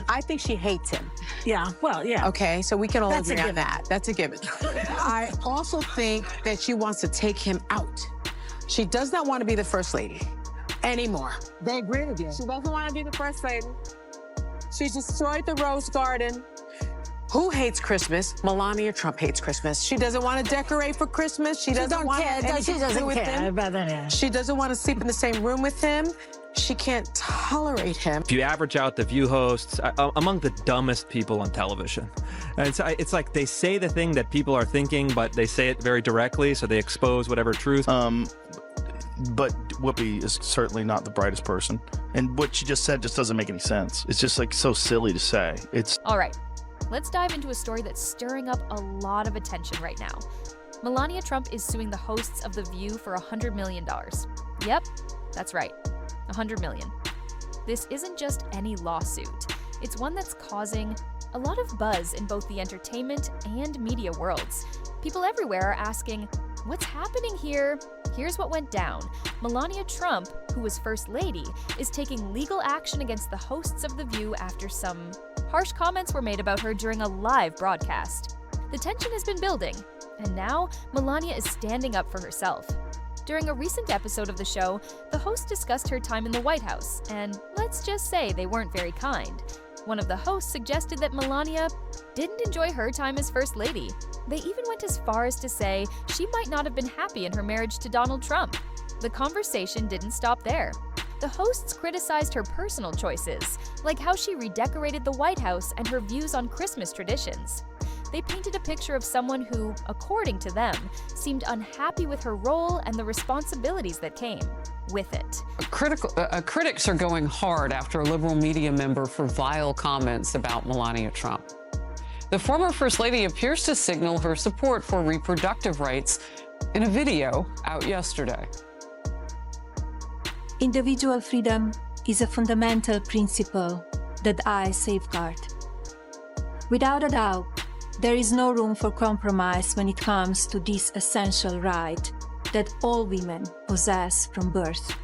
I think she hates him. Yeah, well, yeah. Okay, so we can all That's a agree on given. that. That's a given. I also think that she wants to take him out. She does not want to be the first lady anymore. They agree with you. She doesn't want to be the first lady. She destroyed the Rose Garden. Who hates Christmas? Melania Trump hates Christmas. She doesn't want to decorate for Christmas. She doesn't want anything to do with him. She doesn't want to sleep in the same room with him. She can't tolerate him. If you average out the View hosts, among the dumbest people on television. And it's like they say the thing that people are thinking, but they say it very directly, so they expose whatever truth. But Whoopi is certainly not the brightest person. And what she just said just doesn't make any sense. It's just like so silly to say. All right, let's dive into a story that's stirring up a lot of attention right now. Melania Trump is suing the hosts of The View for $100 million. Yep, that's right, $100 million. This isn't just any lawsuit. It's one that's causing a lot of buzz in both the entertainment and media worlds. People everywhere are asking, what's happening here? Here's what went down. Melania Trump, who was First Lady, is taking legal action against the hosts of The View after some harsh comments were made about her during a live broadcast. The tension has been building, and now Melania is standing up for herself. During a recent episode of the show, the host discussed her time in the White House, and let's just say they weren't very kind. One of the hosts suggested that Melania didn't enjoy her time as First Lady. They even went as far as to say she might not have been happy in her marriage to Donald Trump. The conversation didn't stop there. The hosts criticized her personal choices, like how she redecorated the White House and her views on Christmas traditions. They painted a picture of someone who, according to them, seemed unhappy with her role and the responsibilities that came with it. Critics are going hard after a liberal media member for vile comments about Melania Trump. The former First Lady appears to signal her support for reproductive rights in a video out yesterday. Individual freedom is a fundamental principle that I safeguard. Without a doubt, there is no room for compromise when it comes to this essential right that all women possess from birth: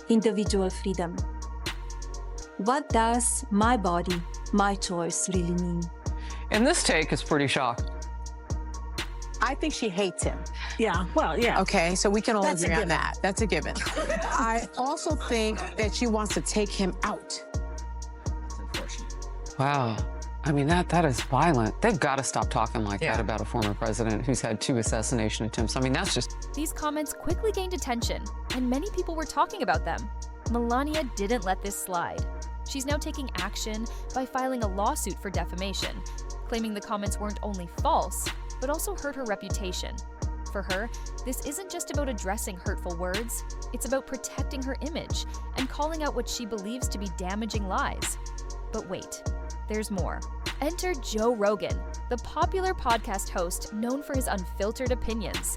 individual freedom. What does my body, my choice really mean? And this take is pretty shocking. I think she hates him. Yeah, well, yeah. Okay, so we can all That's a agree on given. that. That's a given. I also think that she wants to take him out. That's unfortunate. Wow. I mean, that is violent. They've got to stop talking like Yeah. that about a former president who's had 2 assassination attempts. I mean, that's just... These comments quickly gained attention, and many people were talking about them. Melania didn't let this slide. She's now taking action by filing a lawsuit for defamation, claiming the comments weren't only false, but also hurt her reputation. For her, this isn't just about addressing hurtful words, it's about protecting her image and calling out what she believes to be damaging lies. But wait, there's more. Enter Joe Rogan, the popular podcast host known for his unfiltered opinions.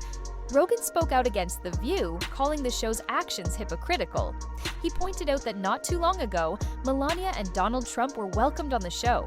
Rogan spoke out against The View, calling the show's actions hypocritical. He pointed out that not too long ago, Melania and Donald Trump were welcomed on the show.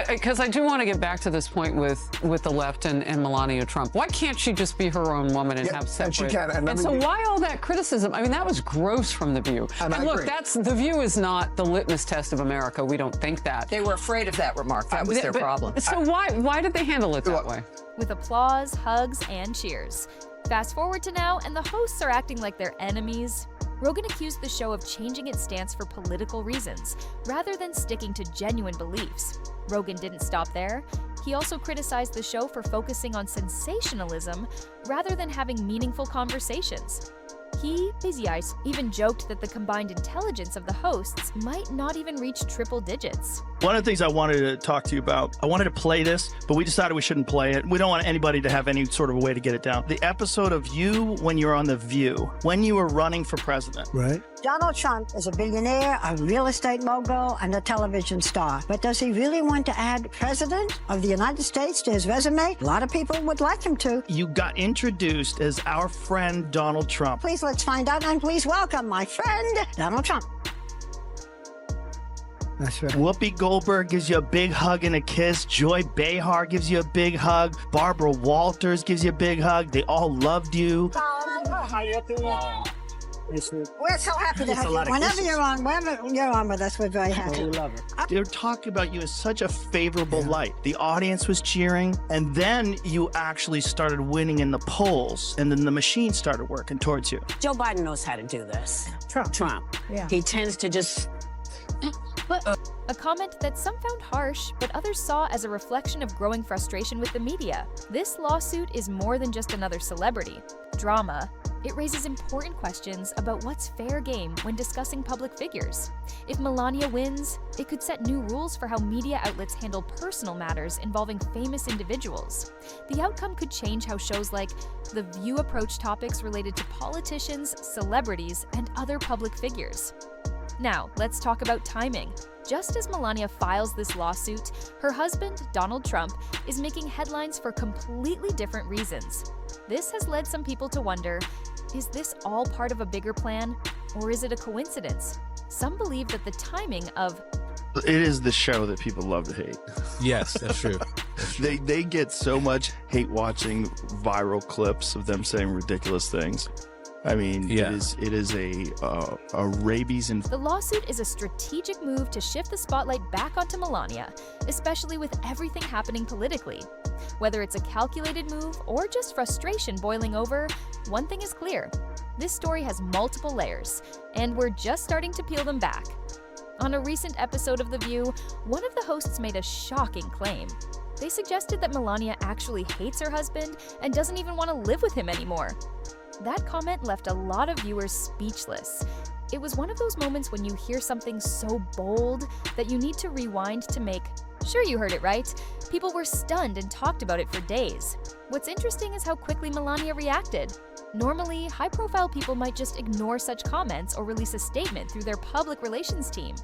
Because I do want to get back to this point with the left and Melania Trump. Why can't she just be her own woman and have separate? And she can. And so why all that criticism? I mean, that was gross from The View. And I look, agree. The View is not the litmus test of America. We don't think that. They were afraid of that remark. That was their problem. So why did they handle it that way? With applause, hugs, and cheers. Fast forward to now, and the hosts are acting like they're enemies. Rogan accused the show of changing its stance for political reasons, rather than sticking to genuine beliefs. Rogan didn't stop there. He also criticized the show for focusing on sensationalism, rather than having meaningful conversations. He, Busy Eyes, even joked that the combined intelligence of the hosts might not even reach triple digits. One of the things I wanted to talk to you about, I wanted to play this, but we decided we shouldn't play it. We don't want anybody to have any sort of a way to get it down. The episode of you when you're on The View, when you were running for president. Right. Donald Trump is a billionaire, a real estate mogul, and a television star. But does he really want to add President of the United States to his resume? A lot of people would like him to. You got introduced as our friend Donald Trump. Please let's find out, and please welcome my friend, Donald Trump. That's right. Whoopi Goldberg gives you a big hug and a kiss. Joy Behar gives you a big hug. Barbara Walters gives you a big hug. They all loved you. How you doing? We're so happy to have you. Whenever you're on with us, we're very happy. We love her. They're talking about you in such a favorable light. The audience was cheering, and then you actually started winning in the polls, and then the machine started working towards you. Joe Biden knows how to do this. Trump. Yeah. He tends to just... A comment that some found harsh, but others saw as a reflection of growing frustration with the media. This lawsuit is more than just another celebrity drama. It raises important questions about what's fair game when discussing public figures. If Melania wins, it could set new rules for how media outlets handle personal matters involving famous individuals. The outcome could change how shows like The View approach topics related to politicians, celebrities, and other public figures. Now, let's talk about timing. Just as Melania files this lawsuit, her husband, Donald Trump, is making headlines for completely different reasons. This has led some people to wonder, is this all part of a bigger plan, or is it a coincidence? Some believe that the timing of it is the show that people love to hate. Yes, that's true. They get so much hate watching viral clips of them saying ridiculous things. I mean, yeah. it is a rabies and... The lawsuit is a strategic move to shift the spotlight back onto Melania, especially with everything happening politically. Whether it's a calculated move or just frustration boiling over, one thing is clear. This story has multiple layers, and we're just starting to peel them back. On a recent episode of The View, one of the hosts made a shocking claim. They suggested that Melania actually hates her husband and doesn't even want to live with him anymore. That comment left a lot of viewers speechless. It was one of those moments when you hear something so bold that you need to rewind to make sure you heard it right. People were stunned and talked about it for days. What's interesting is how quickly Melania reacted. Normally, high-profile people might just ignore such comments or release a statement through their public relations team.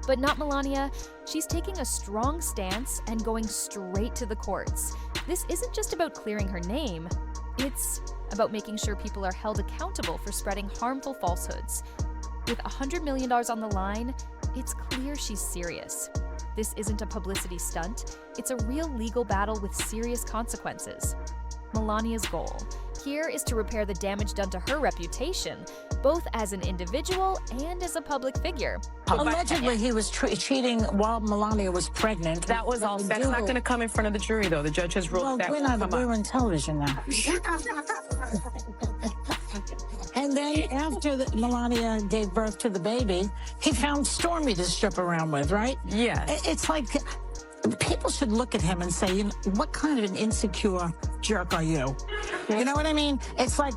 But not Melania. She's taking a strong stance and going straight to the courts. This isn't just about clearing her name. It's about making sure people are held accountable for spreading harmful falsehoods. With $100 million on the line, it's clear she's serious. This isn't a publicity stunt. It's a real legal battle with serious consequences. Melania's goal here is to repair the damage done to her reputation, both as an individual and as a public figure. Allegedly, he was cheating while Melania was pregnant. That was all. That's not going to come in front of the jury, though. The judge has ruled that. We're on television now. And then after Melania gave birth to the baby, he found Stormy to strip around with, right? Yeah. It's like people should look at him and say, you know, what kind of an insecure jerk are you? You know what I mean? It's like,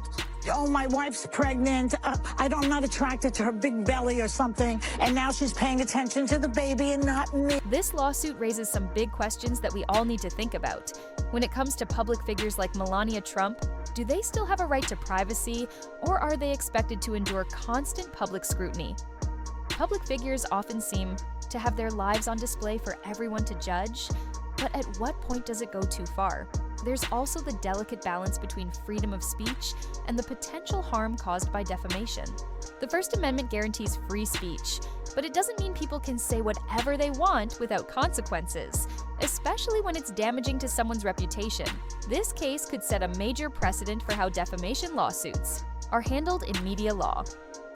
oh, my wife's pregnant. I'm not attracted to her big belly or something. And now she's paying attention to the baby and not me. This lawsuit raises some big questions that we all need to think about. When it comes to public figures like Melania Trump, do they still have a right to privacy, or are they expected to endure constant public scrutiny? Public figures often seem to have their lives on display for everyone to judge, but at what point does it go too far? There's also the delicate balance between freedom of speech and the potential harm caused by defamation. The First Amendment guarantees free speech, but it doesn't mean people can say whatever they want without consequences, especially when it's damaging to someone's reputation. This case could set a major precedent for how defamation lawsuits are handled in media law.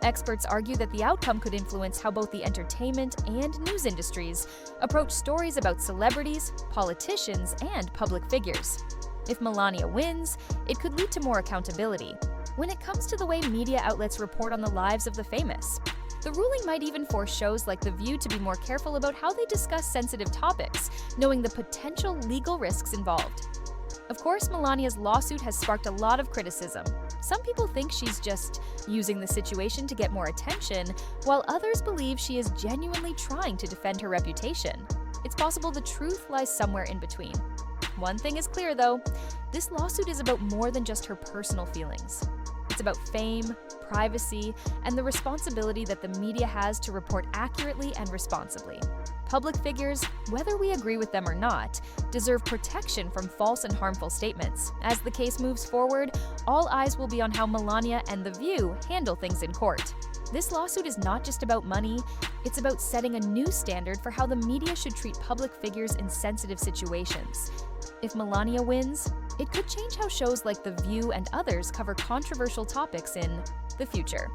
Experts argue that the outcome could influence how both the entertainment and news industries approach stories about celebrities, politicians, and public figures. If Melania wins, it could lead to more accountability when it comes to the way media outlets report on the lives of the famous. The ruling might even force shows like The View to be more careful about how they discuss sensitive topics, knowing the potential legal risks involved. Of course, Melania's lawsuit has sparked a lot of criticism. Some people think she's just using the situation to get more attention, while others believe she is genuinely trying to defend her reputation. It's possible the truth lies somewhere in between. One thing is clear, though. This lawsuit is about more than just her personal feelings. It's about fame, privacy, and the responsibility that the media has to report accurately and responsibly. Public figures, whether we agree with them or not, deserve protection from false and harmful statements. As the case moves forward, all eyes will be on how Melania and The View handle things in court. This lawsuit is not just about money, it's about setting a new standard for how the media should treat public figures in sensitive situations. If Melania wins, it could change how shows like The View and others cover controversial topics in the future.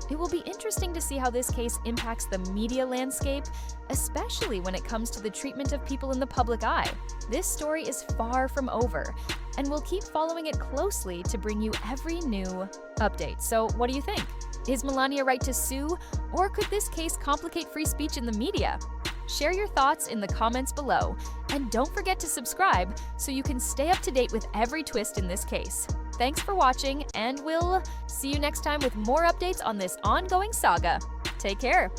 It will be interesting to see how this case impacts the media landscape, especially when it comes to the treatment of people in the public eye. This story is far from over, and we'll keep following it closely to bring you every new update. So what do you think? Is Melania right to sue, or could this case complicate free speech in the media? Share your thoughts in the comments below, and don't forget to subscribe so you can stay up to date with every twist in this case. Thanks for watching, and we'll see you next time with more updates on this ongoing saga. Take care.